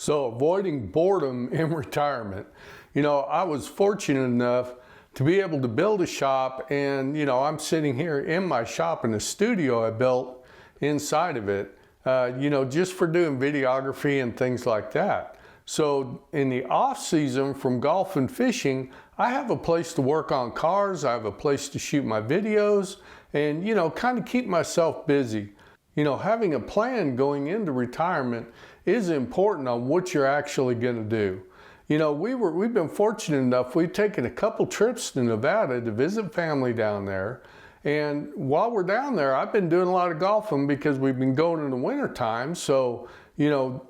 So avoiding boredom in retirement. I was fortunate enough to be able to build a shop, and I'm sitting here in my shop in a studio I built inside of it, just for doing videography and things like that. So in the off season from golf and fishing, I have a place to work on cars, I have a place to shoot my videos, and kind of keep myself busy. Having a plan going into retirement is important on what you're actually going to do. We've been fortunate enough, we've taken a couple trips to Nevada to visit family down there. And while we're down there, I've been doing a lot of golfing because we've been going in the winter time. So,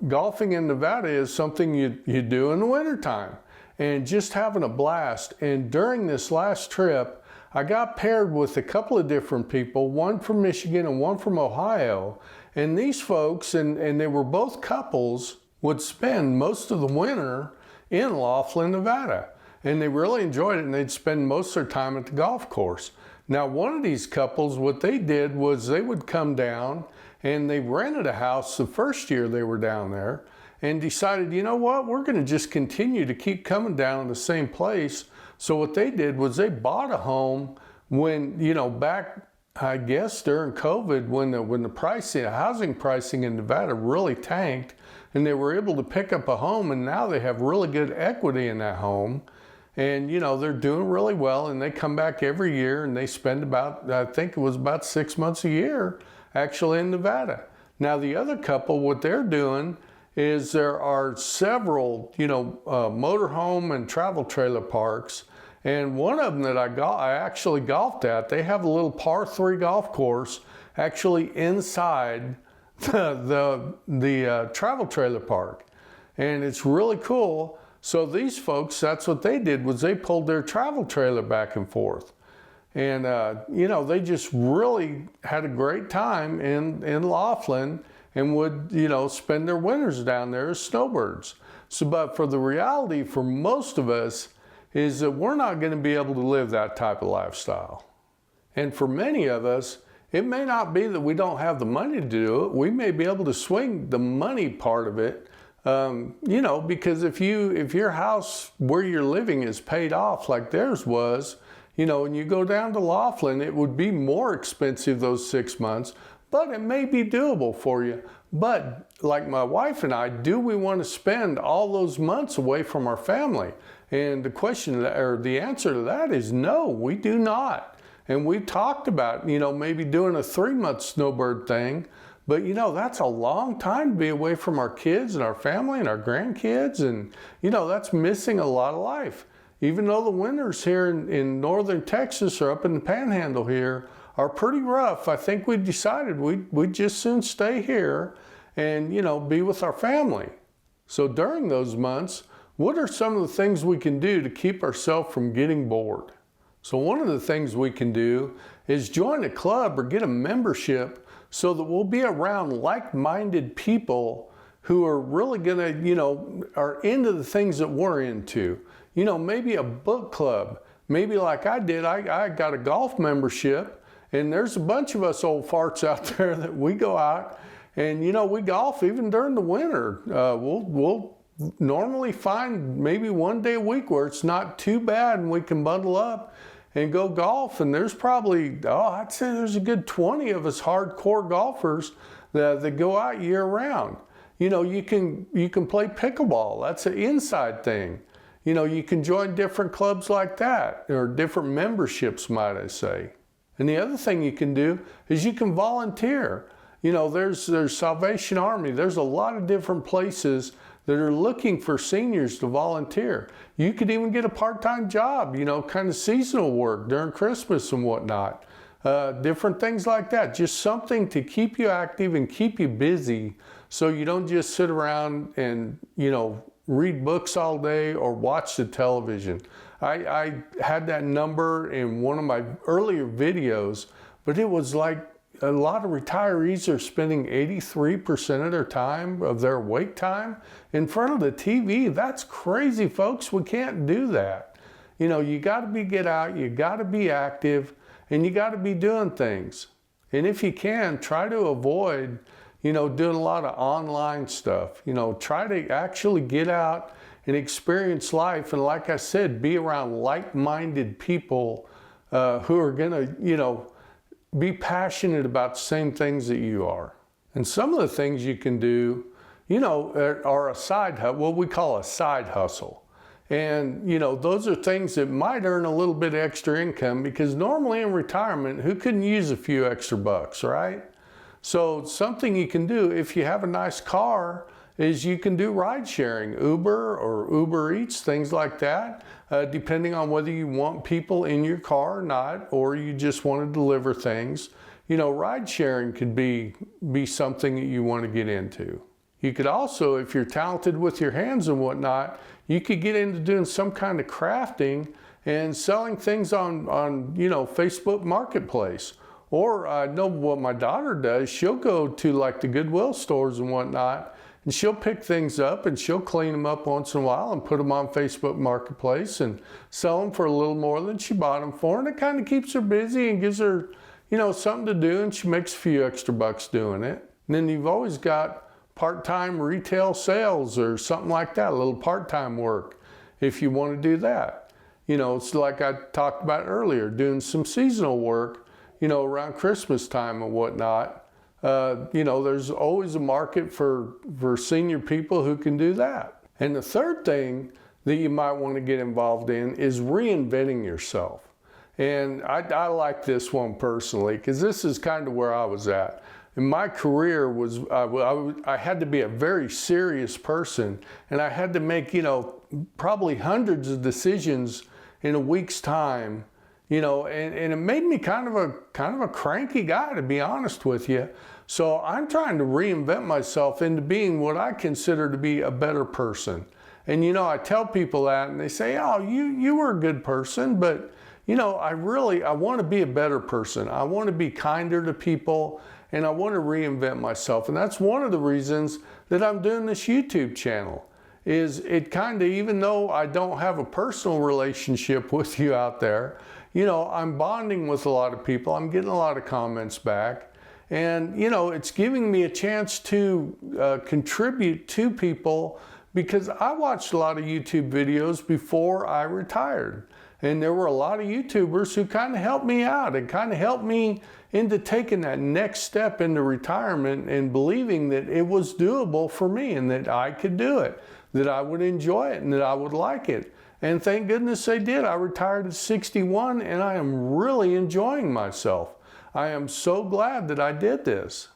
golfing in Nevada is something you do in the winter time, and just having a blast. And during this last trip, I got paired with a couple of different people, one from Michigan and one from Ohio. And these folks, and they were both couples, would spend most of the winter in Laughlin, Nevada. And they really enjoyed it, and they'd spend most of their time at the golf course. Now, one of these couples, what they did was they would come down and they rented a house the first year they were down there and decided, you know what, we're going to just continue to keep coming down to the same place. So what they did was they bought a home when, back, I guess, during COVID, when the housing pricing in Nevada really tanked, and they were able to pick up a home, and now they have really good equity in that home. And, they're doing really well, and they come back every year, and they spend about, I think it was about 6 months a year actually in Nevada. Now, the other couple, what they're doing is there are several, motorhome and travel trailer parks. And one of them that I actually golfed at, they have a little par 3 golf course actually inside the travel trailer park. And it's really cool. So these folks, that's what they did, was they pulled their travel trailer back and forth. And, they just really had a great time in Laughlin, and would, spend their winters down there as snowbirds. So, but for the reality for most of us is that we're not going to be able to live that type of lifestyle. And for many of us, it may not be that we don't have the money to do it. We may be able to swing the money part of it, because if your house where you're living is paid off like theirs was, and you go down to Laughlin, it would be more expensive those 6 months, but it may be doable for you. But like my wife and I, do we want to spend all those months away from our family? And the answer to that is no, we do not. And we've talked about, maybe doing a 3-month snowbird thing, but that's a long time to be away from our kids and our family and our grandkids, and that's missing a lot of life. Even though the winters here in northern Texas or up in the Panhandle here are pretty rough, I think we decided we'd just soon stay here and, be with our family. So during those months, what are some of the things we can do to keep ourselves from getting bored? So one of the things we can do is join a club or get a membership so that we'll be around like-minded people who are really gonna, are into the things that we're into. Maybe a book club. Maybe like I did, I got a golf membership, and there's a bunch of us old farts out there that we go out and, we golf even during the winter. We'll normally find maybe one day a week where it's not too bad and we can bundle up and go golf. And there's probably, I'd say there's a good 20 of us hardcore golfers that go out year round. You can play pickleball. That's an inside thing. You can join different clubs like that, or different memberships, might I say. And the other thing you can do is you can volunteer. There's Salvation Army. There's a lot of different places that are looking for seniors to volunteer. You could even get a part-time job, kind of seasonal work during Christmas and whatnot. Different things like that. Just something to keep you active and keep you busy, so you don't just sit around and, read books all day or watch the television. I had that number in one of my earlier videos, but it was like a lot of retirees are spending 83% of their time, of their awake time, in front of the TV. That's crazy, folks. We can't do that. You got to get out, you got to be active, and you got to be doing things. And if you can, try to avoid, doing a lot of online stuff. Try to actually get out and experience life. And like I said, be around like-minded people who are going to, be passionate about the same things that you are. And some of the things you can do, are what we call a side hustle. And, those are things that might earn a little bit of extra income, because normally in retirement, who couldn't use a few extra bucks, right? So something you can do if you have a nice car is you can do ride sharing, Uber or Uber Eats, things like that, depending on whether you want people in your car or not, or you just want to deliver things. Ride sharing could be something that you want to get into. You could also, if you're talented with your hands and whatnot, you could get into doing some kind of crafting and selling things on Facebook Marketplace. Or I know what my daughter does, she'll go to like the Goodwill stores and whatnot, and she'll pick things up and she'll clean them up once in a while and put them on Facebook Marketplace and sell them for a little more than she bought them for. And it kind of keeps her busy and gives her, something to do, and she makes a few extra bucks doing it. And then you've always got part-time retail sales or something like that, a little part-time work if you want to do that. It's like I talked about earlier, doing some seasonal work, around Christmas time and whatnot. There's always a market for senior people who can do that. And the third thing that you might want to get involved in is reinventing yourself. And I like this one personally, because this is kind of where I was at. And my career was, I had to be a very serious person, and I had to make, probably hundreds of decisions in a week's time, and it made me kind of a cranky guy, to be honest with you. So I'm trying to reinvent myself into being what I consider to be a better person. And, I tell people that, and they say, oh, you were a good person, but, I want to be a better person. I want to be kinder to people, and I want to reinvent myself. And that's one of the reasons that I'm doing this YouTube channel. Is it kind of, even though I don't have a personal relationship with you out there, I'm bonding with a lot of people. I'm getting a lot of comments back. And, it's giving me a chance to contribute to people, because I watched a lot of YouTube videos before I retired. And there were a lot of YouTubers who kind of helped me out and kind of helped me into taking that next step into retirement and believing that it was doable for me and that I could do it, that I would enjoy it and that I would like it. And thank goodness they did. I retired at 61 and I am really enjoying myself. I am so glad that I did this.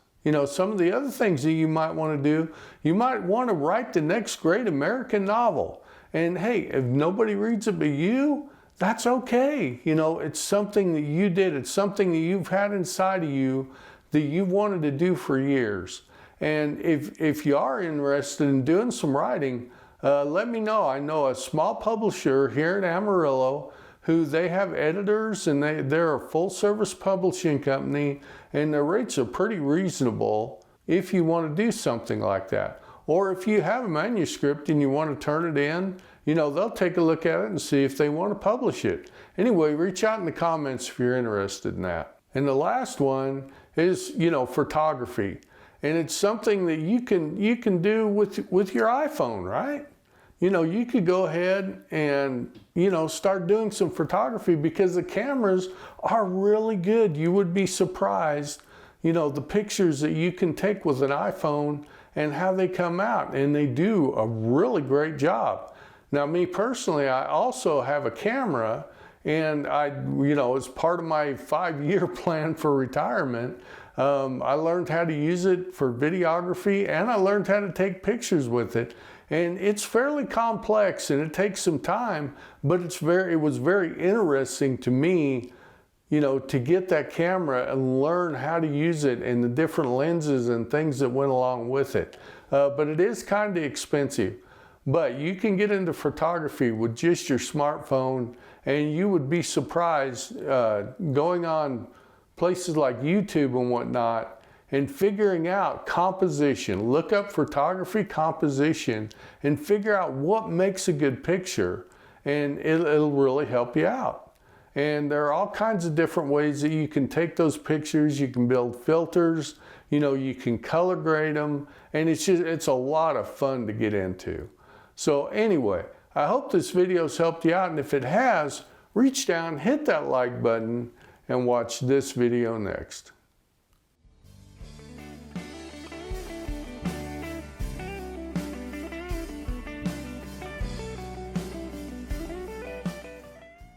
Some of the other things that you might want to do, you might want to write the next great American novel. And hey, if nobody reads it but you, that's okay. It's something that you did. It's something that you've had inside of you that you wanted to do for years. And if you are interested in doing some writing, let me know. I know a small publisher here in Amarillo who they have editors, and they're a full-service publishing company, and their rates are pretty reasonable if you want to do something like that. Or if you have a manuscript and you want to turn it in, they'll take a look at it and see if they want to publish it. Anyway, reach out in the comments if you're interested in that. And the last one is, photography. And it's something that you can do with your iPhone, right? You could go ahead and, start doing some photography, because the cameras are really good. You would be surprised, the pictures that you can take with an iPhone and how they come out. And they do a really great job. Now, me personally, I also have a camera, and as part of my 5-year plan for retirement, I learned how to use it for videography, and I learned how to take pictures with it. And it's fairly complex and it takes some time, but it was very interesting to me, to get that camera and learn how to use it and the different lenses and things that went along with it. But it is kind of expensive. But you can get into photography with just your smartphone, and you would be surprised going on places like YouTube and whatnot, and figuring out composition. Look up photography composition and figure out what makes a good picture, and it'll really help you out. And there are all kinds of different ways that you can take those pictures. You can build filters, You know, you can color grade them, and it's a lot of fun to get into. So anyway, I hope this video's helped you out, and if it has, reach down, hit that like button, and watch this video next.